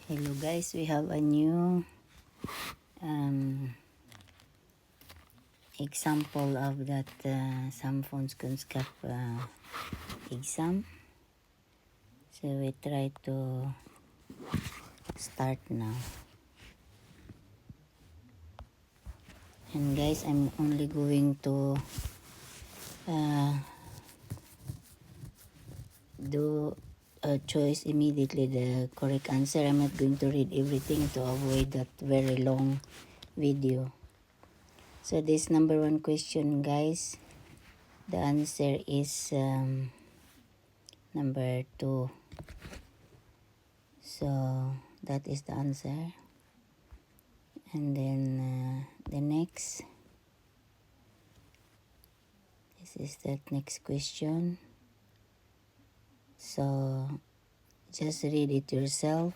Hello guys, we have a new example of that samfunnskunskap exam. So we try to start now. And guys, I'm only going to do a choice immediately the correct answer. I'm not going to read everything to avoid that very long video. So this number one question, guys, the answer is number 2. So that is the answer. And then the next, this is the next question. So just read it yourself.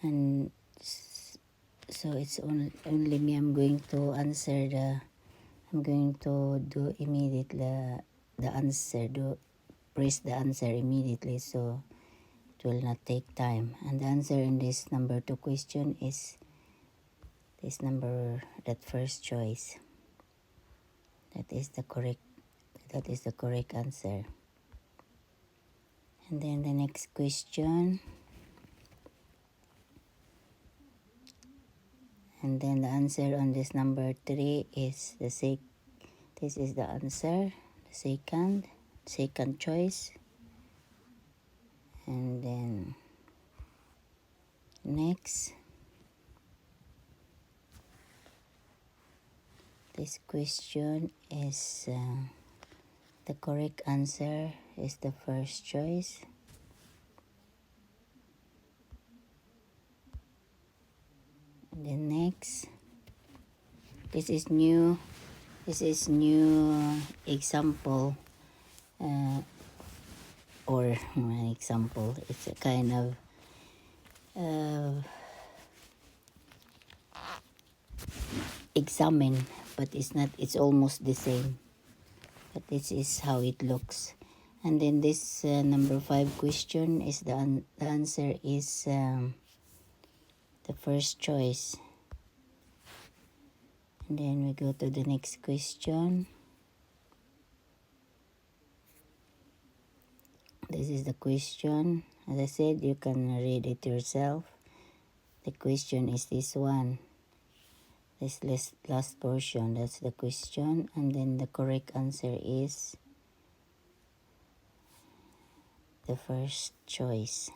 And so it's only me. I'm going to answer I'm going to do immediately the answer. Press the answer immediately, so it will not take time. And the answer in this number 2 question is this number, that first choice. That is the correct answer. And then the next question. And then the answer on this number 3 is this is the answer, the second choice. And then next, this question is the correct answer is the first choice. And then next, this is new example, or an example. It's a kind of examine, but it's not. It's almost the same, but this is how it looks. And then this number 5 question is the answer is the first choice. And then we go to the next question. This is the question. As I said, you can read it yourself. The question is this one. This last portion, that's the question. And then the correct answer is the first choice.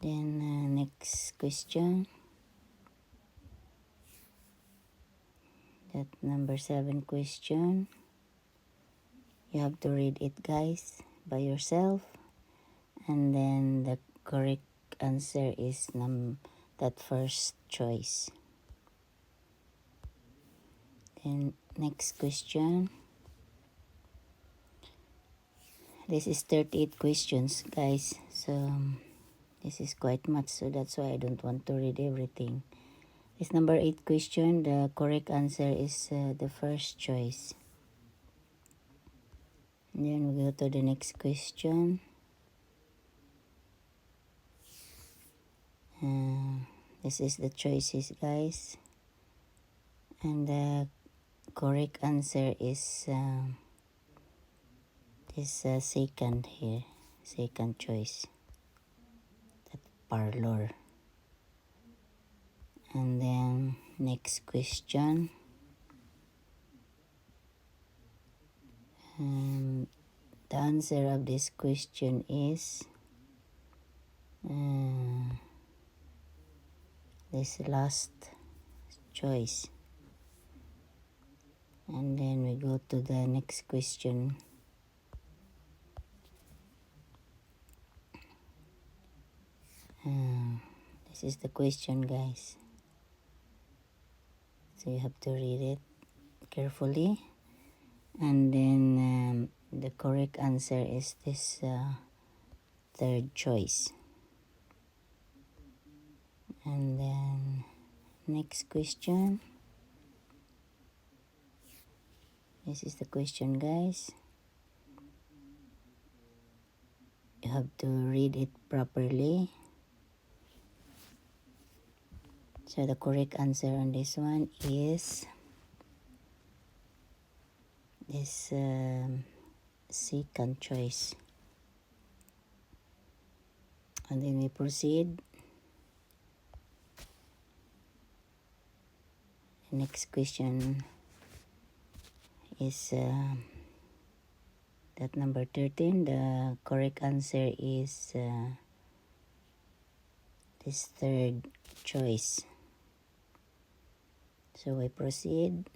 Then next question. That number 7 question. You have to read it, guys, by yourself. And then the correct answer is that first choice. Then next question. This is 38 questions, guys. So this is quite much, so that's why I don't want to read everything. This number 8 question, the correct answer is the first choice. And then we go to the next question. This is the choices, guys. And the correct answer is this second here, second choice, that parlor. And then next question. The answer of this question is this last choice. And then we go to the next question. This is the question, guys. So you have to read it carefully. And then the correct answer is this third choice. And then next question. This is the question, guys. You have to read it properly. So the correct answer on this one is this second choice. And then we proceed. The next question is that number 13. The correct answer is this third choice. So we proceed.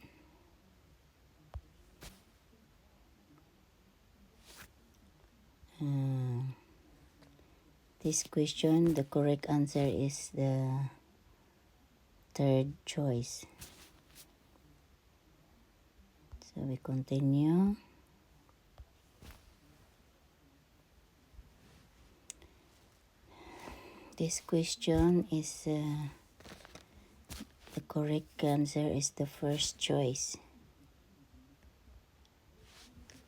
This question, the correct answer is the third choice. So we continue. This question is the correct answer is the first choice.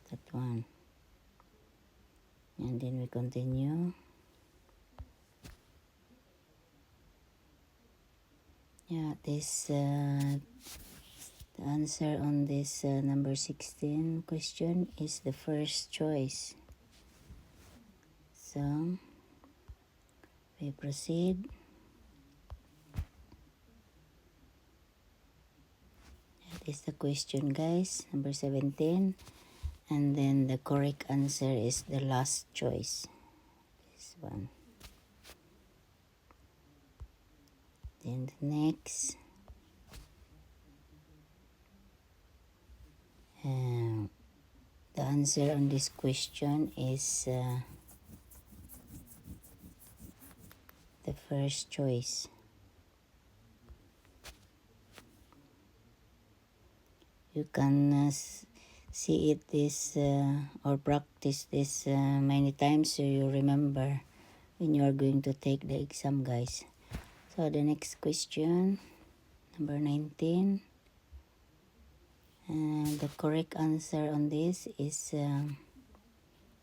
That one. And then we continue. Yeah, this the answer on this number 16 question is the first choice. So we proceed. That is the question, guys, number 17. And then the correct answer is the last choice. This one. Then the next. The answer on this question is the first choice. You can see it this or practice this many times so you remember when you are going to take the exam, guys. So the next question, number 19. The correct answer on this is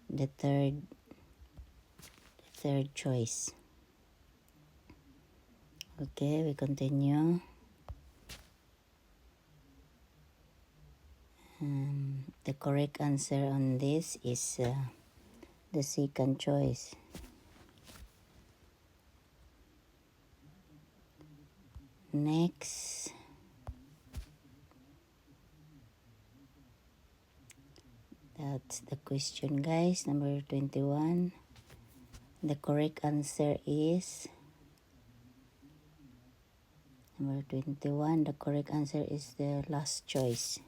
the third choice. Okay, we continue. The correct answer on this is the second choice. Next. That's the question, guys. Number 21. The correct answer is number 21. The correct answer is the last choice.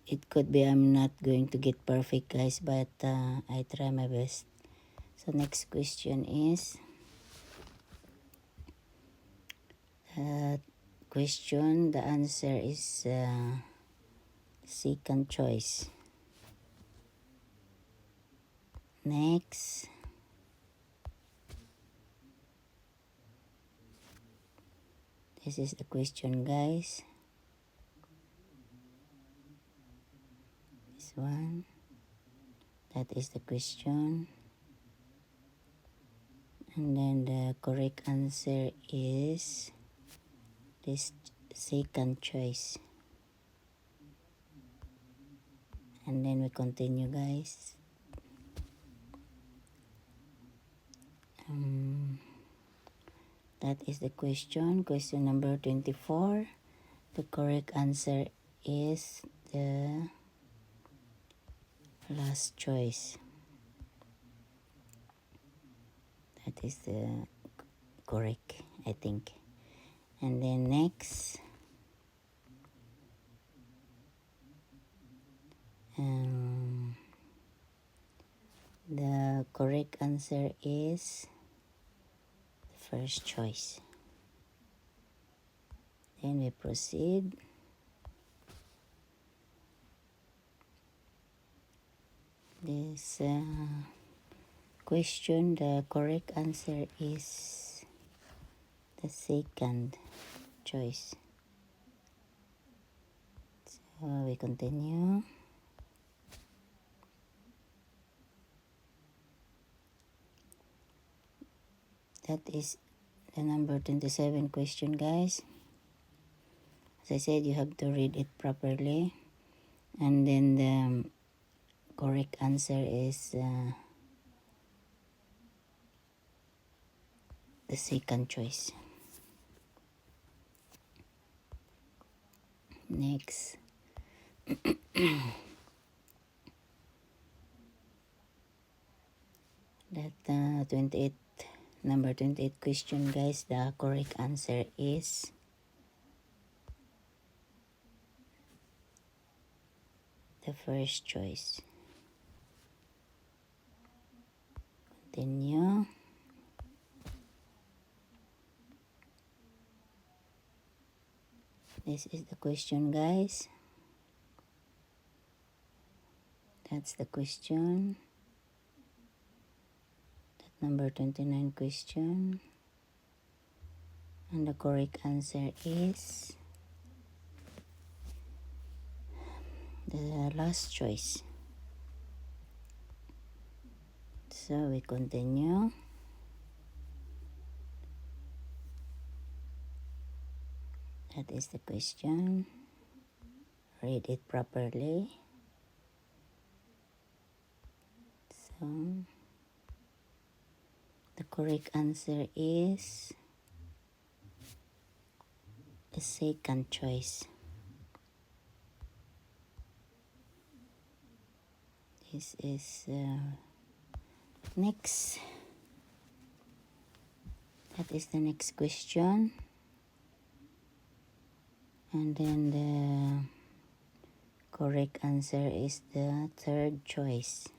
It could be I'm not going to get perfect, guys, but I try my best. So next question is question. The answer is second choice. Next. This is the question, guys. This one. That is the question. And then the correct answer is this second choice. And then we continue, guys. That is the question. Question number 24. The correct answer is the last choice. That is the correct, I think. And then next. The correct answer is the first choice. Then we proceed. This question, the correct answer is the second choice. So we continue. That is the number 27 question, guys. As I said, you have to read it properly. And then the correct answer is the second choice. Next. That number 28 question, guys, the correct answer is the first choice. Continue. This is the question, guys. That's the question. That number 29 question. And the correct answer is the last choice. So we continue. That is the question. Read it properly. So the correct answer is the second choice. This is next. That is the next question. And then the correct answer is the third choice.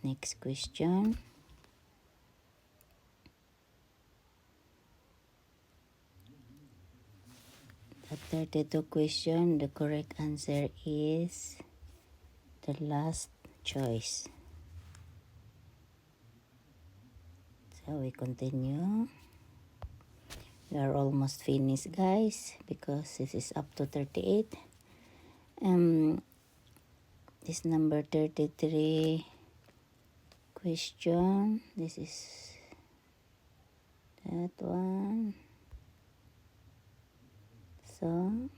Next question. The 32 question, the correct answer is the last choice. So we continue. We are almost finished, guys, because this is up to 38. This number 33 question. This is that one. So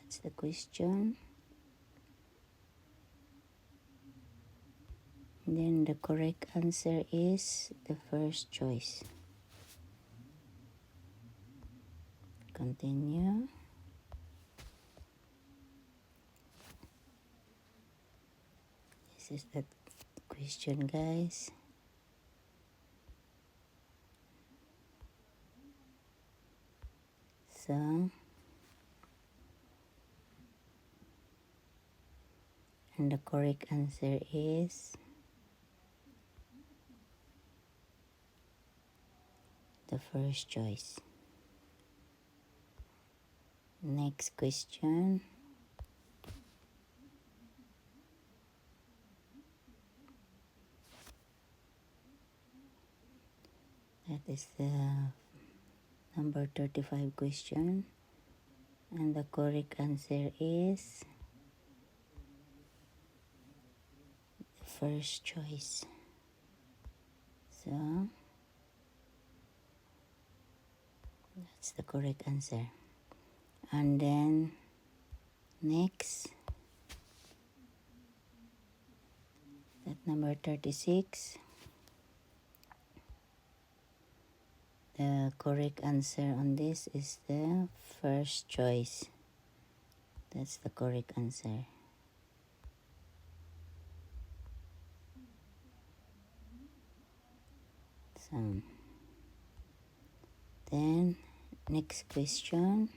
that's the question. Then the correct answer is the first choice. Continue. This is the question, guys. So, and the correct answer is the first choice. Next question. That is the number 35 question. And the correct answer is the first choice. So, that's the correct answer. And then, next, that number 36. The correct answer on this is the first choice. That's the correct answer. So, then, next question.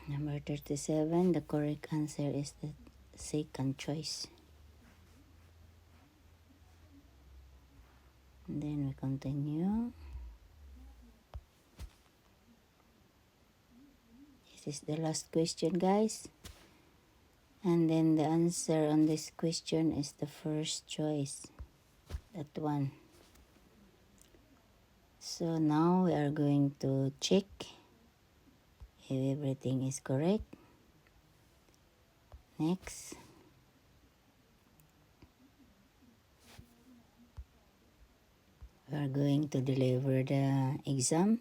Number 37, the correct answer is the second choice. And then we continue. This is the last question, guys. And then the answer on this question is the first choice. That one. So now we are going to check if everything is correct. Next. We are going to deliver the exam.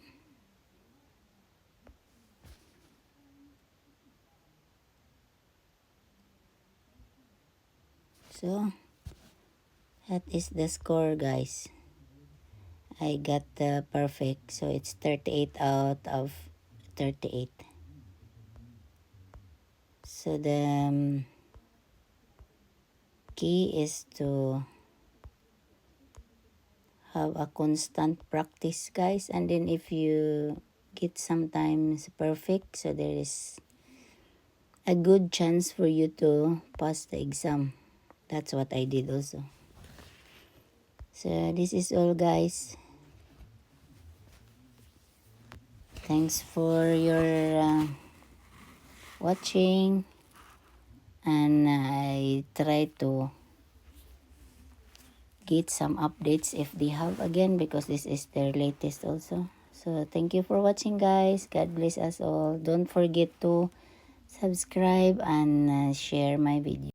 So, that is the score, guys. I got the perfect, so it's 38 out of 38. So the key is to have a constant practice, guys, and then if you get sometimes perfect, so there is a good chance for you to pass the exam. That's what I did also. So this is all, guys. Thanks for your watching, and I try to get some updates if they have again, because this is their latest also. So thank you for watching, guys. God bless us all. Don't forget to subscribe and share my video.